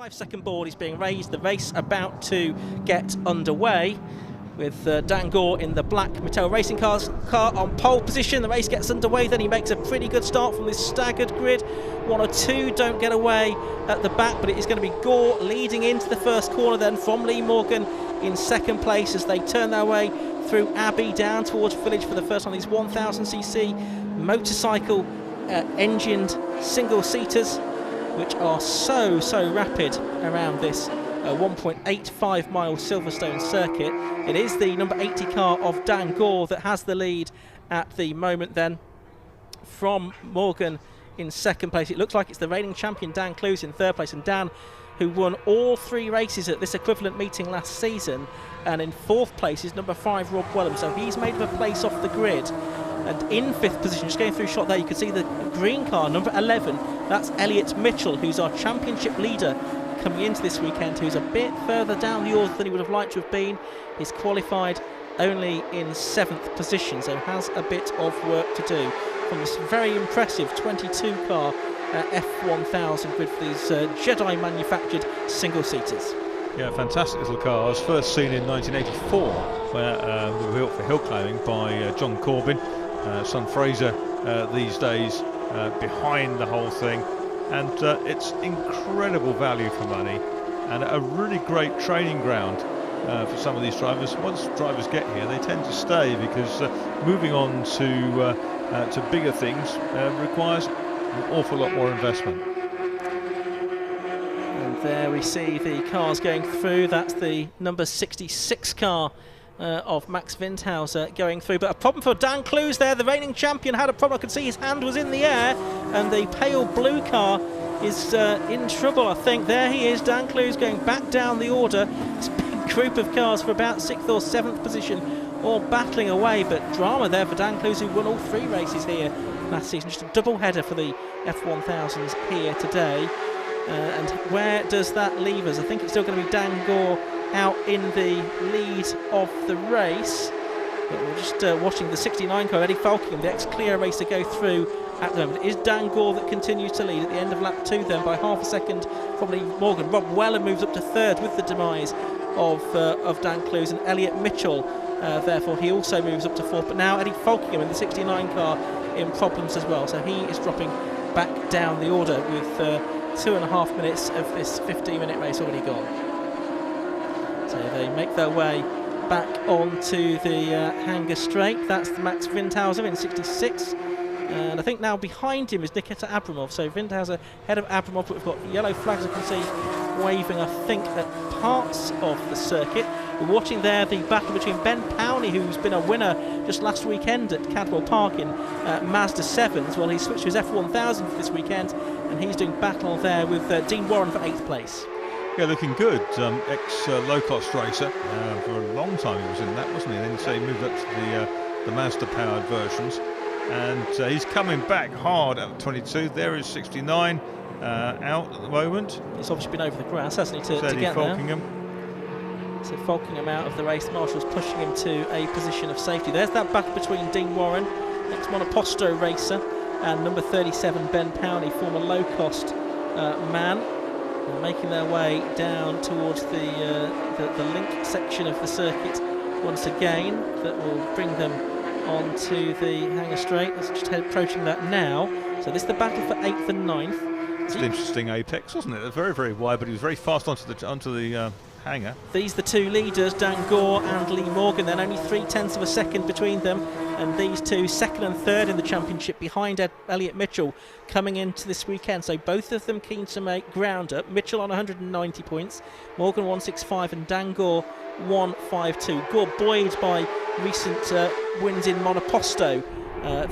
5-second board is being raised. The race about to get underway with Dan Gore in the black Mattel Racing car on pole position. The race gets underway, then he makes a pretty good start from this staggered grid. One or two don't get away at the back, but it is going to be Gore leading into the first corner then from Lee Morgan in second place as they turn their way through Abbey down towards Village for the first one. These 1000cc motorcycle engined single-seaters, which are so rapid around this 1.85 mile Silverstone circuit. It is the number 80 car of Dan Gore that has the lead at the moment then from Morgan in second place. It looks like it's the reigning champion Dan Clues in third place, and Dan, who won all three races at this equivalent meeting last season, and in fourth place is number 5 Rob Wellham, so he's made a place off the grid. And in fifth position, just going through shot there, you can see the green car, number 11, that's Elliot Mitchell, who's our championship leader coming into this weekend, who's a bit further down the order than he would have liked to have been. He's qualified only in 7th position, so has a bit of work to do from this very impressive 22 car F1000 grid for these Jedi manufactured single-seaters. Yeah, fantastic little cars. First seen in 1984, where they were built for hill climbing by John Corbin, son Fraser these days, behind the whole thing. And it's incredible value for money and a really great training ground for some of these drivers. Once drivers get here, they tend to stay because moving on to bigger things requires an awful lot more investment. And there we see the cars going through. That's the number 66 car of Max Windhauser going through, but a problem for Dan Clues there. The reigning champion had a problem. I could see his hand was in the air, and the pale blue car is in trouble, I think. There he is, Dan Clues going back down the order. This big group of cars for about 6th or 7th position, all battling away, but drama there for Dan Clues, who won all 3 races here last season. Just a double header for the F1000s here today. And where does that leave us? I think it's still going to be Dan Gore out in the lead of the race. But we're just watching the 69 car, Eddie Falkingham, the ex-Clio racer, go through at the moment. It is Dan Gore that continues to lead at the end of lap 2 then by half a second from Lee Morgan. Rob Weller moves up to 3rd with the demise of Dan Clues, and Elliot Mitchell, therefore he also moves up to 4th. But now Eddie Falkingham in the 69 car in problems as well, so he is dropping back down the order with 2.5 minutes of this 15-minute race already gone. So they make their way back onto the hangar straight. That's the Max Windhauser in 66. And I think now behind him is Nikita Abramov. So Windhauser ahead of Abramov, but we've got yellow flags I can see waving, I think, at parts of the circuit. We're watching there the battle between Ben Powney, who's been a winner just last weekend at Cadwell Park in Mazda 7s. Well, he switched to his F1000 for this weekend, and he's doing battle there with Dean Warren for 8th place. Yeah, looking good. Ex-low-cost racer. For a long time he was in that, wasn't he? Then so he moved up to the Mazda-powered versions. And he's coming back hard at 22. There is 69 out at the moment. It's obviously been over the grass, hasn't he, to get Falkingham. there. So Falkingham out of the race. Marshall's pushing him to a position of safety. There's that battle between Dean Warren, ex-Monoposto racer, and number 37, Ben Powney, former low-cost man. They're making their way down towards the link section of the circuit once again. That will bring them onto the hangar straight. Let's just approaching that now. So this is the battle for 8th and 9th. It's an interesting apex, wasn't it? Very, very wide, but he was very fast onto the hangar. These are the 2 leaders, Dan Gore and Lee Morgan. Then only 0.3 of a second between them, and these 2 2nd and 3rd in the championship behind Elliot Mitchell coming into this weekend. So both of them keen to make ground up. Mitchell on 190 points, Morgan 165, and Dan Gore 152. Gore buoyed by recent wins in Monoposto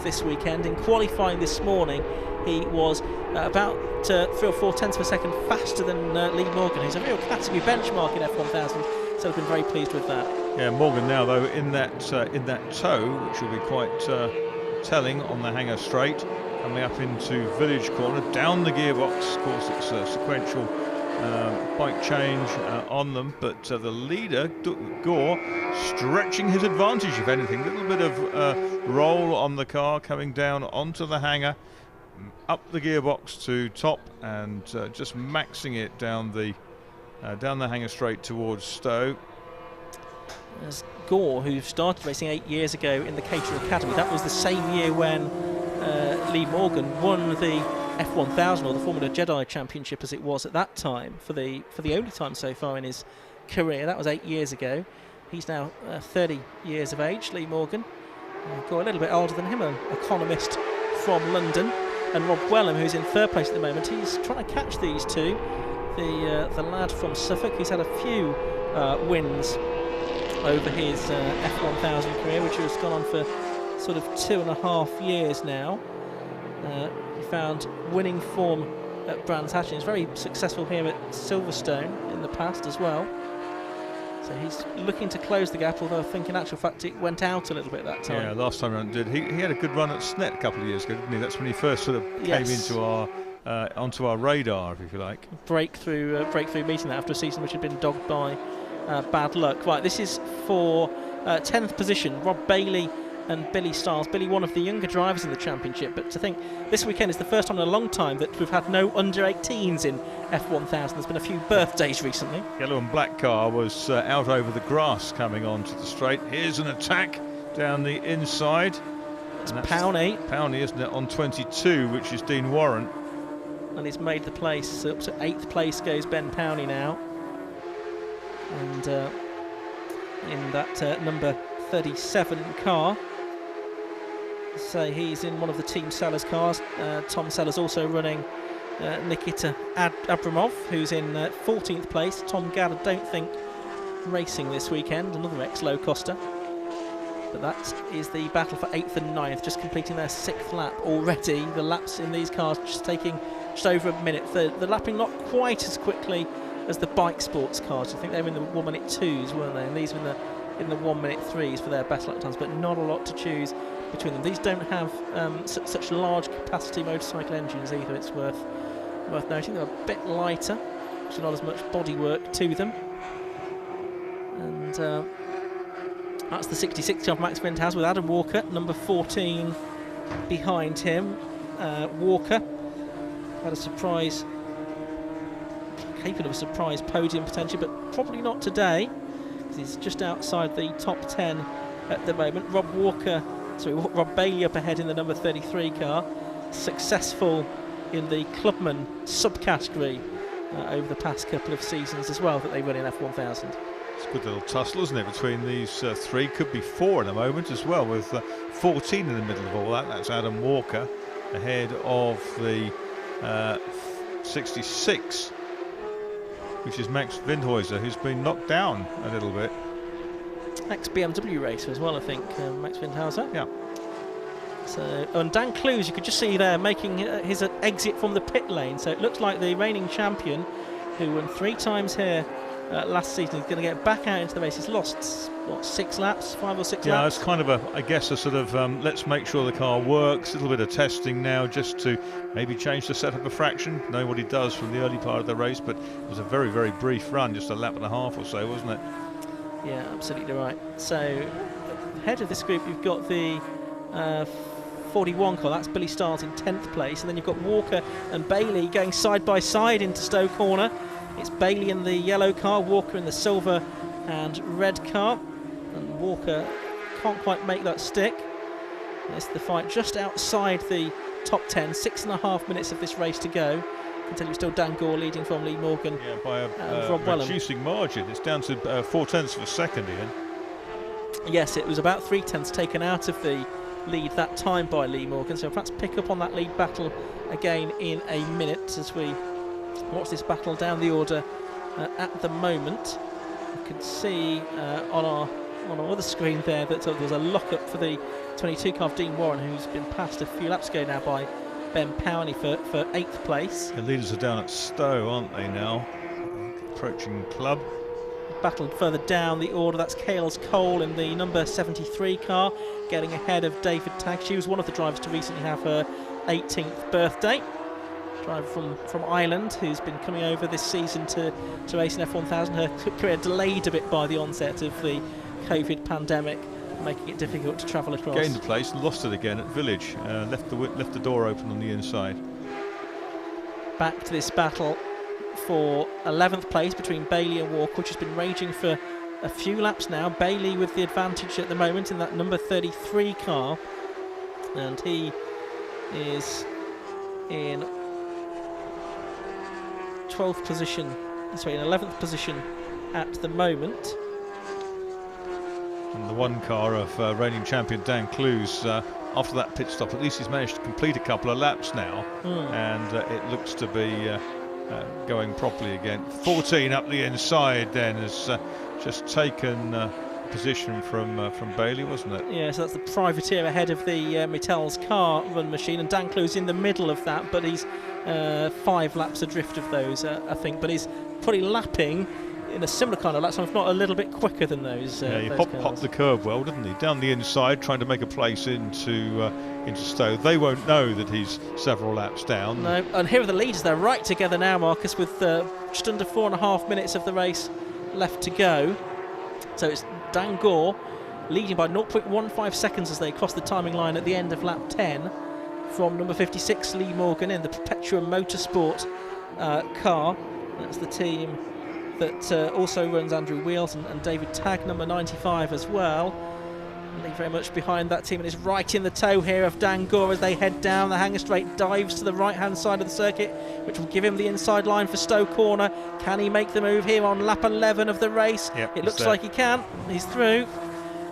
this weekend. In qualifying this morning, he was about 3 or 4 tenths of a second faster than Lee Morgan, who's a real category benchmark in F1000. So I've been very pleased with that. Yeah, Morgan now though in that tow, which will be quite telling on the hangar straight, coming up into Village corner, down the gearbox. Of course, it's a sequential bike change on them, but the leader Gore stretching his advantage, if anything. A little bit of roll on the car coming down onto the hangar. up the gearbox to top and just maxing it down the hanger straight towards Stowe. There's Gore, who started racing 8 years ago in the Cater Academy. That was the same year when Lee Morgan won the F1000, or the Formula Jedi Championship as it was at that time, for the only time so far in his career. That was 8 years ago. He's now 30 years of age, Lee Morgan. Gore a little bit older than him, an economist from London. And Rob Wellham, who's in third place at the moment, he's trying to catch these two. The lad from Suffolk, he's had a few wins over his F1000 career, which has gone on for sort of 2.5 years now. He found winning form at Brands Hatch. He's very successful here at Silverstone in the past as well. So he's looking to close the gap, although I think in actual fact it went out a little bit that time. Yeah, last time around it did. He had a good run at Snet a couple of years ago, didn't he? That's when he first sort of came into our onto our radar, if you like. Breakthrough meeting that after a season which had been dogged by bad luck. Right, this is for 10th position, Rob Bailey and Billy Stiles. Billy, one of the younger drivers in the championship, but to think this weekend is the first time in a long time that we've had no under-18s in F1000. There's been a few birthdays recently. Yellow and black car was out over the grass coming onto the straight. Here's an attack down the inside. It's Powney. Powney, isn't it, on 22, which is Dean Warren. And he's made the place. Up to 8th place goes Ben Powney now. And in that number 37 car. So he's in one of the Team Sellers cars. Tom Sellers also running Nikita Abramov, who's in 14th place. Tom Gadd, I don't think, racing this weekend, another ex-low coster. But that is the battle for 8th and 9th, just completing their 6th lap already. The laps in these cars just taking just over a minute. The lapping not quite as quickly as the bike sports cars. I think they were in the 1 minute 2s, weren't they? And these were in the 1 minute 3s for their best lap times, but not a lot to choose between them. These don't have such large capacity motorcycle engines either. It's worth noting. They're a bit lighter, so not as much bodywork to them. And that's the 66 of Max Windhouse with Adam Walker, number 14 behind him. Walker had a surprise, capable of a surprise podium potentially, but probably not today. He's just outside the top 10 at the moment. Rob Bailey up ahead in the number 33 car, successful in the Clubman subcategory over the past couple of seasons as well that they run in F1000. It's a good little tussle, isn't it, between these three? Could be four in a moment as well, with 14 in the middle of all that. That's Adam Walker ahead of the 66, which is Max Windhäuser, who's been knocked down a little bit. Ex-BMW racer as well, I think, Max Windhäuser. Yeah. So, and Dan Clues, you could just see there making his exit from the pit lane. So it looks like the reigning champion, who won 3 times here last season, is going to get back out into the race. He's lost, what, 6 laps, 5 or 6 laps? Yeah, it's kind of I guess a sort of let's make sure the car works, a little bit of testing now just to maybe change the setup a fraction. Know what he does from the early part of the race, but it was a very, very brief run, just a lap and a half or so, wasn't it? Yeah, absolutely right. So, ahead of this group, you've got the 41 car, that's Billy Stiles in 10th place, and then you've got Walker and Bailey going side by side into Stowe Corner. It's Bailey in the yellow car, Walker in the silver and red car, and Walker can't quite make that stick. It's the fight just outside the top 10, 6.5 minutes of this race to go. I can tell you still Dan Gore leading from Lee Morgan. Yeah, by a reducing margin. It's down to 0.4 of a second, Ian. Yes, it was about 0.3 taken out of the lead that time by Lee Morgan, so perhaps pick up on that lead battle again in a minute as we watch this battle down the order at the moment. You can see on our other screen there that there was a lock-up for the 22 car of Dean Warren, who's been passed a few laps ago now by Ben Powney for 8th place. The leaders are down at Stowe, aren't they now? Approaching club. Battled further down the order, that's Kales Cole in the number 73 car, getting ahead of David Tagg. She was one of the drivers to recently have her 18th birthday. Driver from Ireland, who's been coming over this season to race in F1000. Her career delayed a bit by the onset of the COVID pandemic, making it difficult to travel across. Gained the place and lost it again at Village. Left the door open on the inside. back to this battle for 11th place between Bailey and Walker, which has been raging for a few laps now. Bailey with the advantage at the moment in that number 33 car, and he is in 12th position, sorry, in 11th position at the moment. And the one car of reigning champion Dan Clews, after that pit stop, at least he's managed to complete a couple of laps now, and it looks to be going properly again. 14 up the inside then has just taken position from Bailey, wasn't it? Yeah, so that's the privateer ahead of the Mittel's car run machine, and Dan Clews in the middle of that, but he's 5 laps adrift of those, I think, but he's probably lapping in a similar kind of lap, so if not a little bit quicker than those. Yeah, he those popped the curve well, didn't he? Down the inside, trying to make a place into Stowe. They won't know that he's several laps down. No, and here are the leaders. They're right together now, Marcus, with just under 4.5 minutes of the race left to go. So it's Dan Gore leading by 0.15 seconds as they cross the timing line at the end of lap 10 from number 56, Lee Morgan, in the Perpetua Motorsport car. That's the team that also runs Andrew Wheels and David Tagg, number 95 as well. Lee very much behind that team and is right in the tow here of Dan Gore as they head down the hanger straight, dives to the right hand side of the circuit, which will give him the inside line for Stowe Corner. Can he make the move here on lap 11 of the race? Yep, it looks like he can. He's through.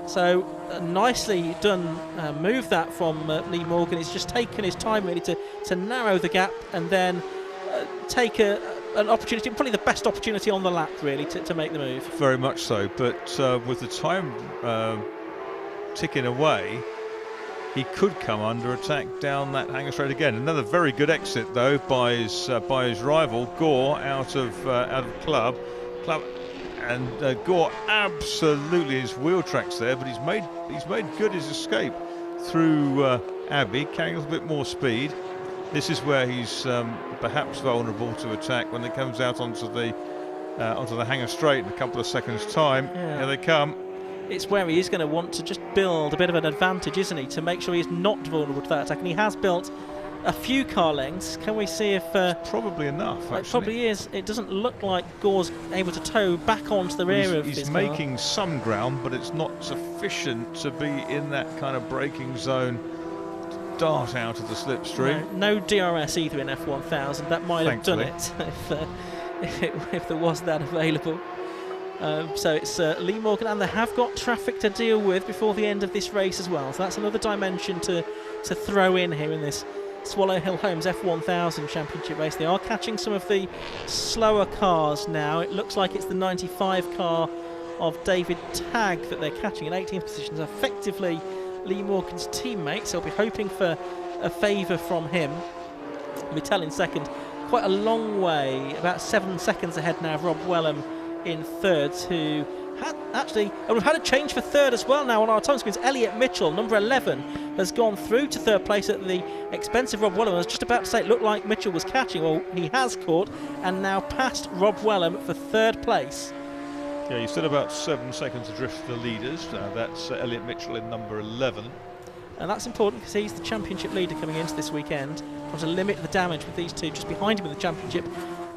So nicely done move that from Lee Morgan. He's just taken his time really to narrow the gap and then take an opportunity, probably the best opportunity on the lap really, to make the move. Very much so, but with the time ticking away, he could come under attack down that hanger straight again. Another very good exit though by his rival Gore out of club, and Gore absolutely his wheel tracks there, but he's made good his escape through Abbey, carrying a little bit more speed. This is where he's perhaps vulnerable to attack when it comes out onto the hanger straight in a couple of seconds' time. Yeah. Here they come. It's where he is going to want to just build a bit of an advantage, isn't he, to make sure he's not vulnerable to that attack. And he has built a few car lengths. Can we see if... it's probably enough, actually. It probably is. It doesn't look like Gore's able to tow back onto the rear of his car. He's making some ground, but it's not sufficient to be in that kind of braking zone. Dart out of the slipstream. No DRS either in F1000. That might have done it if there was that available. So it's Lee Morgan, and they have got traffic to deal with before the end of this race as well. So that's another dimension to throw in here in this Swallow Hill Homes F1000 Championship race. They are catching some of the slower cars now. It looks like it's the 95 car of David Tagg that they're catching in 18th position. So effectively Lee Morgan's teammate, so I'll be hoping for a favour from him. Mittel in second, quite a long way, about 7 seconds ahead now of Rob Wellham in third, who had actually, and we've had a change for third as well now on our time screens. Elliot Mitchell, number 11, has gone through to third place at the expense of Rob Wellham. I was just about to say it looked like Mitchell was catching, well he has caught and now passed Rob Wellham for third place. Yeah, you're still about 7 seconds adrift for the leaders. That's Elliot Mitchell in number 11. And that's important because he's the championship leader coming into this weekend. Trying to limit the damage with these two just behind him in the championship,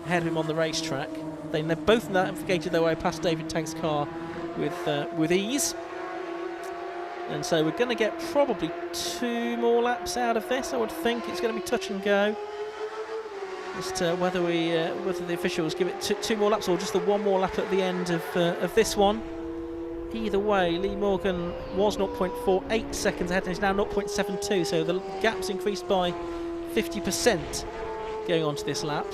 ahead of him on the racetrack. They both navigated their way past David Tagg's car with ease. And so we're going to get probably 2 more laps out of this. I would think it's going to be touch and go as to whether the officials give it 2 more laps or just the 1 more lap at the end of this one. Either way, Lee Morgan was 0.48 seconds ahead and is now 0.72, so the gap's increased by 50% going on to this lap.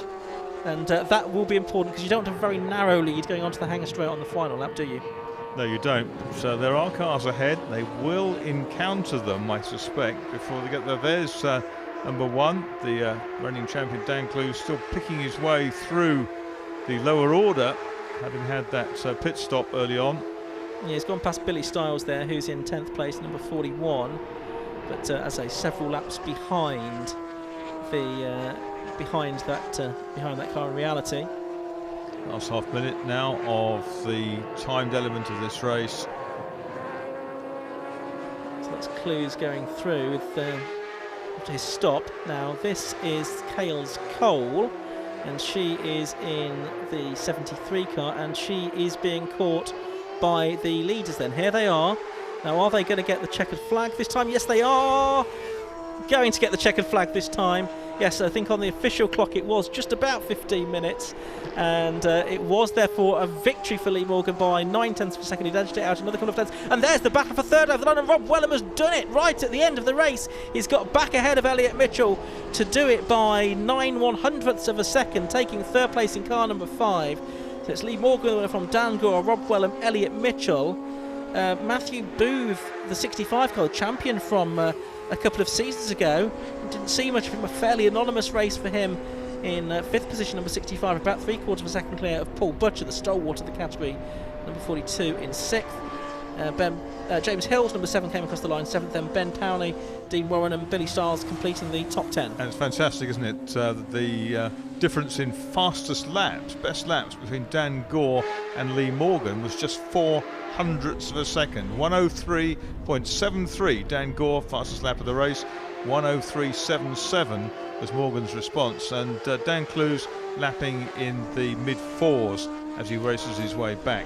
And that will be important because you don't have a very narrow lead going onto the hanger straight on the final lap, do you? No, you don't. So there are cars ahead. They will encounter them, I suspect, before they get there. There's number 1, the reigning champion Dan Clews, still picking his way through the lower order, having had that pit stop early on. Yeah, he's gone past Billy Stiles there, who's in 10th place, number 41. But as I say, several laps behind behind that car in reality. Last half minute now of the timed element of this race. So that's Clews going through with his stop. Now this is Cales Cole, and she is in the 73 car, and she is being caught by the leaders then. Here they are. Now, are they going to get the checkered flag this time? Yes, they are going to get the checkered flag this time. Yes, I think on the official clock it was just about 15 minutes, and it was therefore a victory for Lee Morgan by 9/10 of a second. He'd edged it out another couple of tenths, and there's the battle for third over the line, and Rob Wellham has done it right at the end of the race. He's got back ahead of Elliot Mitchell to do it by 9/100ths of a second, taking third place in car number 5. So it's Lee Morgan from Dan Gore, Rob Wellham, Elliot Mitchell. Matthew Booth, the 65 car champion from a couple of seasons ago. Didn't see much of him, a fairly anonymous race for him in 5th position, number 65, about 3/4 of a second clear of Paul Butcher, the stalwart of the category, number 42 in 6th. James Hills, number 7, came across the line 7th, then Ben Powney, Dean Warren and Billy Stiles completing the top 10. And it's fantastic, isn't it? The difference in fastest laps, best laps between Dan Gore and Lee Morgan was just 0.04 of a second. 103.73 Dan Gore, fastest lap of the race. 103.77 was Morgan's response, and Dan Clues lapping in the mid-4s as he races his way back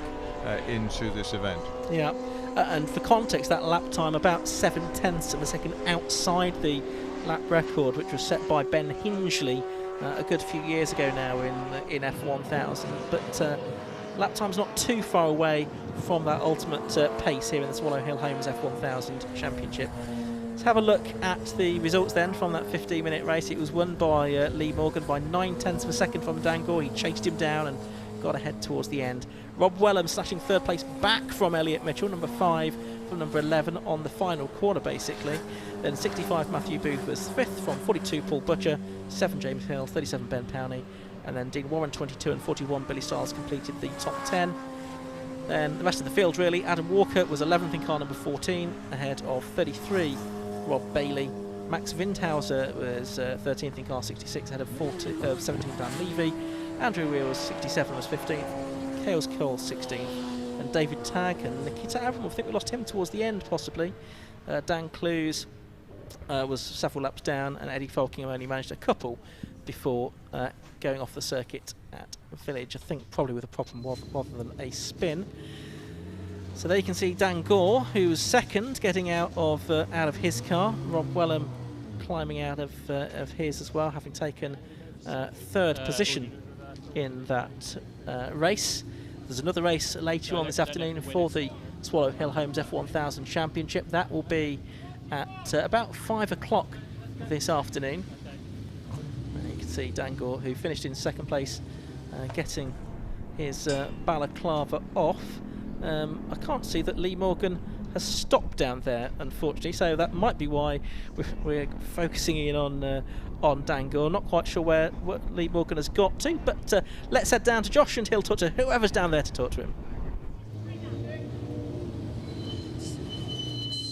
into this event. Yeah, and for context, that lap time about 0.7 of a second outside the lap record, which was set by Ben Hingley a good few years ago now in F1000. But lap time's not too far away from that ultimate pace here in the Swallow Hill Homes F1000 Championship. Let's have a look at the results then from that 15-minute race. It was won by Lee Morgan by 9/10 of a second from Dan Gore. He chased him down and got ahead towards the end. Rob Wellham slashing third place back from Elliot Mitchell, number 5 from number 11 on the final corner basically. Then 65 Matthew Booth was 5th from 42 Paul Butcher, 7 James Hill, 37 Ben Powney, and then Dean Warren 22 and 41 Billy Stiles completed the top 10. Then the rest of the field really. Adam Walker was 11th in car number 14 ahead of 33 Rob Bailey. Max Windhauser was 13th in car 66 ahead of 17 Dan Levy. Andrew Weir was 67, was 15th. Chaos Cole 16th. And David Tagg and Nikita Avramov, I think we lost him towards the end possibly. Dan Clues was several laps down, and Eddie Falkingham only managed a couple before going off the circuit at Village, I think probably with a problem rather than a spin. So there you can see Dan Gore, who was second, getting out of his car. Rob Wellham climbing out of his as well, having taken third position in that race. There's another race later on this afternoon for the Swallow Hill Homes F1000 Championship. That will be at about 5 o'clock this afternoon. And you can see Dan Gore, who finished in second place, getting his balaclava off. I can't see that Lee Morgan has stopped down there, unfortunately, so that might be why we're focusing in on Dan Gore. Not quite sure what Lee Morgan has got to, but let's head down to Josh and he'll talk to whoever's down there to talk to him.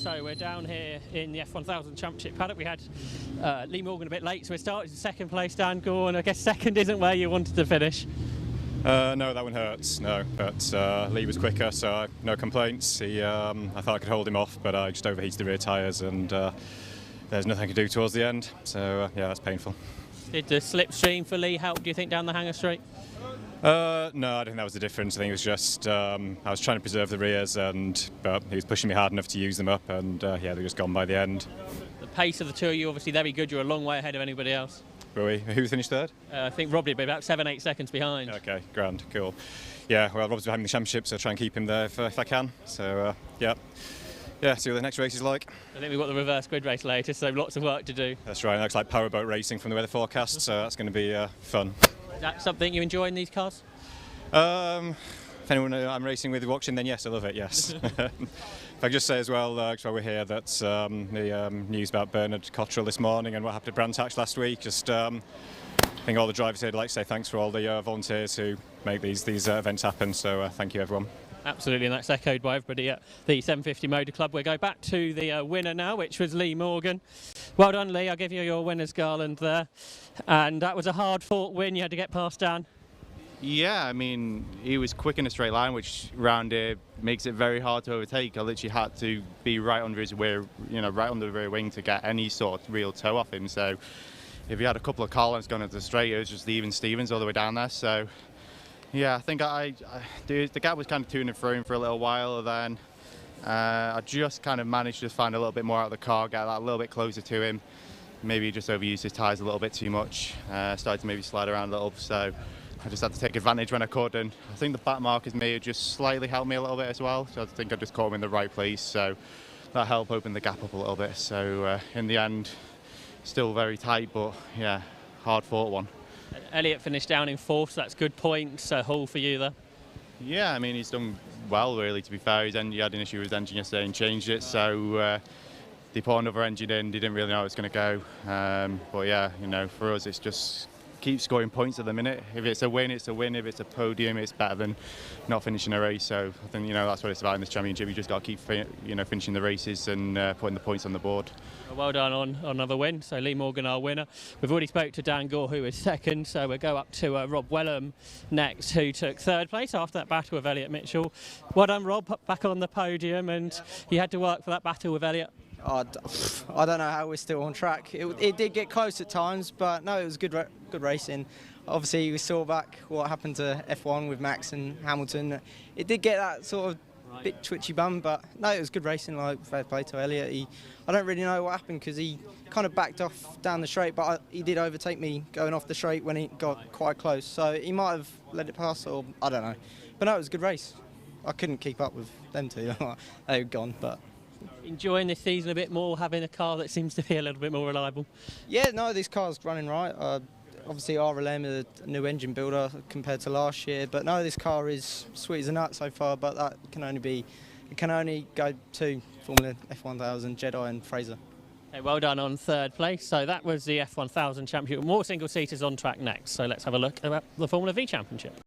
So we're down here in the F1000 Championship paddock. We had Lee Morgan a bit late, so we started in second place, Dan Gore, and I guess second isn't where you wanted to finish. No, that one hurts, no, but Lee was quicker, so no complaints. I thought I could hold him off, but I just overheated the rear tyres, and there's nothing I could do towards the end, so yeah, that's painful. Did the slipstream for Lee help, do you think, down the Hanger Straight? No, I don't think that was the difference. I think it was just I was trying to preserve the rears, but he was pushing me hard enough to use them up, and yeah, they're just gone by the end. The pace of the two of you obviously very good. You're a long way ahead of anybody else. Were we? Who finished third? I think Rob did, but about 7-8 seconds behind. Okay, grand, cool. Yeah, well, Rob's behind the championship, so I'll try and keep him there if I can. So yeah, see what the next race is like. I think we've got the reverse grid race later, so lots of work to do. That's right. It looks like powerboat racing from the weather forecast, so that's going to be fun. Is that something you enjoy in these cars? If anyone I'm racing with is watching, then yes, I love it, yes. If I could just say as well, while we're here, that the news about Bernard Cottrell this morning and what happened at Brands Hatch last week, just I think all the drivers here would like to say thanks for all the volunteers who make these events happen, so thank you everyone. Absolutely, and that's echoed by everybody at the 750 Motor Club. We'll go back to the winner now, which was Lee Morgan. Well done, Lee. I'll give you your winner's garland there. And that was a hard-fought win. You had to get past Dan. Yeah, I mean, he was quick in a straight line, which round here makes it very hard to overtake. I literally had to be right under his rear, right under the rear wing to get any sort of real toe off him. So if he had a couple of car lengths going into the straight, it was just even Stevens all the way down there. So yeah, I think the gap was kind of to and fro for a little while, and then I just kind of managed to find a little bit more out of the car, get that a little bit closer to him. Maybe he just overused his tyres a little bit too much, started to maybe slide around a little, so I just had to take advantage when I could, and I think the back markers may have just slightly helped me a little bit as well, so I think I just caught him in the right place, so that helped open the gap up a little bit. So in the end, still very tight, but yeah, hard fought one. Elliott finished down in 4th, so that's good points. Hall for you there. Yeah, I mean, he's done well, really, to be fair. He had an issue with his engine yesterday and changed it, so they put another engine in. They didn't really know how it was going to go. But yeah, you know, for us, it's just keep scoring points at the minute. If it's a win, it's a win. If it's a podium, it's better than not finishing a race. So I think, you know, that's what it's about in this championship. You just got to keep, finishing the races and putting the points on the board. Well done on another win. So Lee Morgan, our winner. We've already spoke to Dan Gore, who was 2nd. So we'll go up to Rob Wellham next, who took 3rd place after that battle with Elliott Mitchell. Well done, Rob, back on the podium, and you had to work for that battle with Elliott. I don't know how we're still on track. It did get close at times, but no, it was good racing. Obviously, we saw back what happened to F1 with Max and Hamilton. It did get that sort of bit twitchy bum, but no, it was good racing. Like, fair play to Elliott. I don't really know what happened because he kind of backed off down the straight, but he did overtake me going off the straight when he got quite close. So he might have let it pass, or I don't know. But no, it was a good race. I couldn't keep up with them two. They were gone, but. Enjoying this season a bit more, having a car that seems to be a little bit more reliable? Yeah, no, this car's running right. Obviously, RLM is a new engine builder compared to last year, but no, this car is sweet as a nut so far. But that can only go to Formula F1000, Jedi and Fraser. Hey, well done on 3rd place. So that was the F1000 Championship. More single-seaters on track next. So let's have a look at the Formula V Championship.